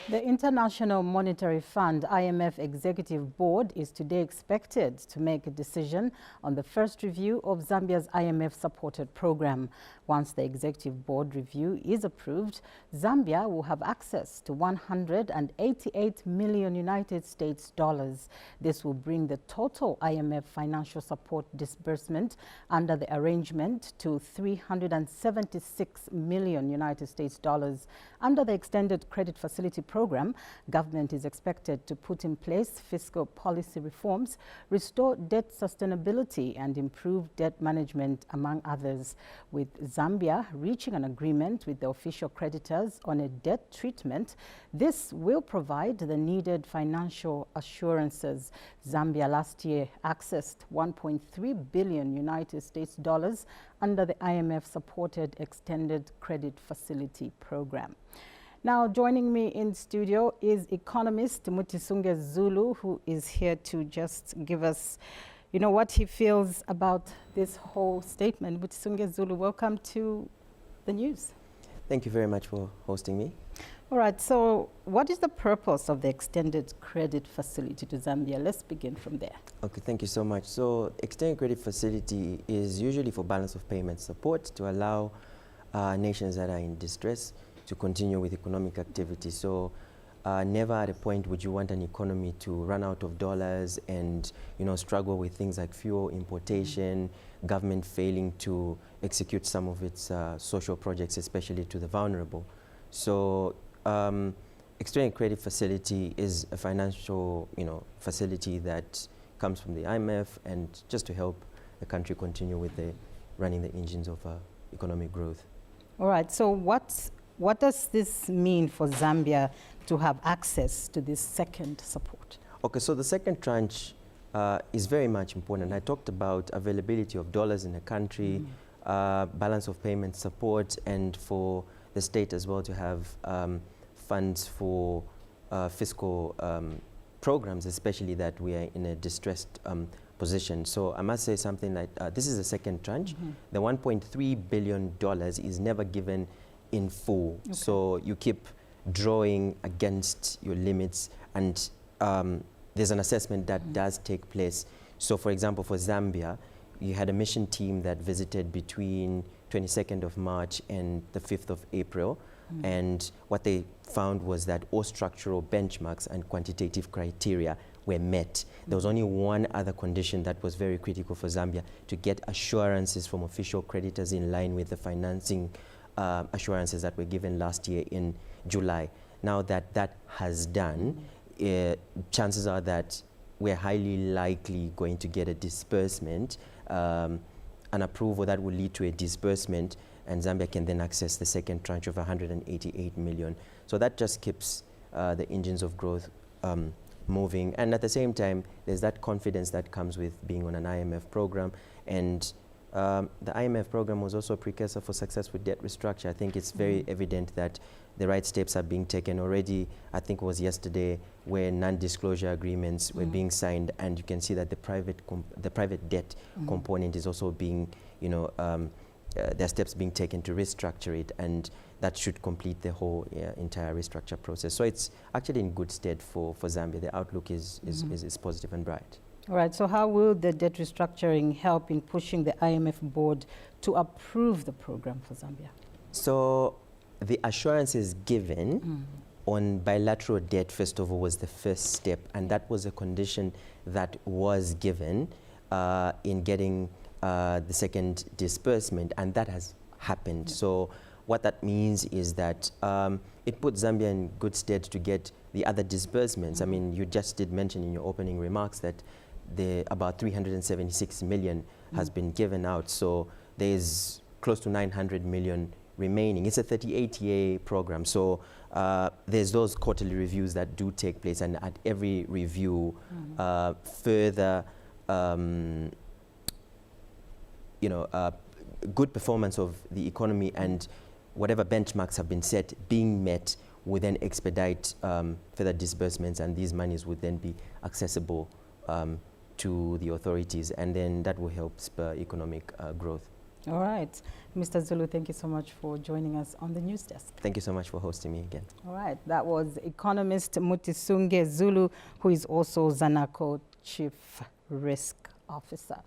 The International Monetary Fund IMF Executive Board is today expected to make a decision on the first review of Zambia's IMF-supported program. Once the Executive Board review is approved, Zambia will have access to 188 million United States dollars. This will bring the total IMF financial support disbursement under the arrangement to 376 million United States dollars. Under the extended credit facility program, government is expected to put in place fiscal policy reforms, restore debt sustainability and improve debt management, among others. With Zambia reaching an agreement with the official creditors on a debt treatment, this will provide the needed financial assurances. Zambia last year accessed 1.3 billion United States dollars under the IMF-supported extended credit facility program. Now, joining me in studio is economist Mutisunge Zulu, who is here to just give us, what he feels about this whole statement. Mutisunge Zulu, welcome to the news. Thank you very much for hosting me. All right, so what is the purpose of the extended credit facility to Zambia? Let's begin from there. Okay, thank you so much. So, extended credit facility is usually for balance of payment support to allow nations that are in distress to continue with economic activity. So never at a point would you want an economy to run out of dollars and struggle with things like fuel importation, government failing to execute some of its social projects, especially to the vulnerable. So extended credit facility is a financial facility that comes from the IMF, and just to help the country continue with running the engines of economic growth. All right, so what does this mean for Zambia to have access to this second support? Okay, so the second tranche is very much important. I talked about availability of dollars in the country, balance of payment support, and for the state as well to have funds for fiscal programs, especially that we are in a distressed position. So I must say something like this is the second tranche. The $1.3 billion is never given in full. Okay. So you keep drawing against your limits, and there's an assessment that does take place. So for example, for Zambia, you had a mission team that visited between 22nd of March and the 5th of April. And what they found was that all structural benchmarks and quantitative criteria were met. There was only one other condition that was very critical for Zambia: to get assurances from official creditors in line with the financing assurances that were given last year in July. Now that that has done, chances are that we're highly likely going to get a disbursement, an approval that will lead to a disbursement, and Zambia can then access the second tranche of 188 million. So that just keeps the engines of growth moving. And at the same time, there's that confidence that comes with being on an IMF program. And the IMF program was also a precursor for successful debt restructure. I think it's very evident that the right steps are being taken already. I think it was yesterday where non-disclosure agreements were being signed, and you can see that the private debt component is also being, there are steps being taken to restructure it, and that should complete the whole entire restructure process. So it's actually in good stead for Zambia. The outlook is positive and bright. All right, so how will the debt restructuring help in pushing the IMF board to approve the program for Zambia? So the assurances given on bilateral debt, first of all, was the first step, and that was a condition that was given in getting the second disbursement, and that has happened. So what that means is that it puts Zambia in good stead to get the other disbursements. I mean, you just did mention in your opening remarks that about 376 million has been given out, so there's close to 900 million remaining. It's a 38-year program, so there's those quarterly reviews that do take place, and at every review, further good performance of the economy and whatever benchmarks have been set being met will then expedite further disbursements, and these monies would then be accessible to the authorities, and then that will help spur economic growth. All right. Mr. Zulu, thank you so much for joining us on the news desk. Thank you so much for hosting me again. All right. That was economist Mutisunge Zulu, who is also Zanaco Chief Risk Officer.